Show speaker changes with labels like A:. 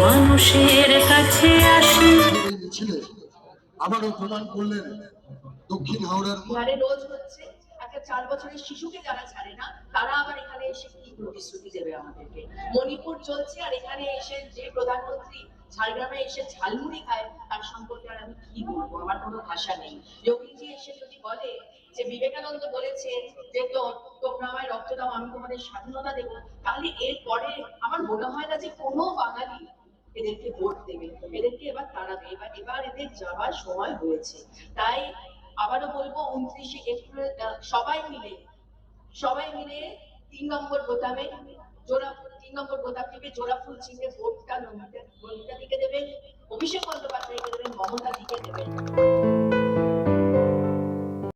A: মানুষের কাছে আসি
B: আবারও প্রমাণ করলেন দক্ষিণ হাওড়ার
C: মানে রোজ হচ্ছে একটা 4 বছরের শিশুকে যারা ছাড়ে না তারা আবার এখানে এসে কি প্রতিশ্রুতি দেবে আমাদেরকে। মণিপুর চলছে আর এখানে এসে যে প্রধানমন্ত্রী ঝাড়গ্রামে এসে ঝালমুড়ি খায় তার সম্পর্কে আর আমি কি বলবো, আমার কোনো ভাষা নেই। যোগীজি এসে যদি বলে যে বিবেকানন্দ বলেছে যে তোমরা আমায় রক্ত দাও আমি তোমাদের স্বাধীনতা দেবো, তাহলে এরপরে আমার মনে হয় না যে কোনো বাঙালি এদেরকে ভোট দেবে, এদেরকে এবার তাড়াবে, এবার এদের যাওয়ার সময় হয়েছে। তাই আবারও বলবো 29শে এপ্রিল সবাই মিলে 3 নম্বর বোতামে জোড়া ফুল চিহ্নে ভোটটা নমিতা দিকে দেবেন, অভিষেক বন্দ্যোপাধ্যায়কে দেবেন, মমতা দিকে দেবেন।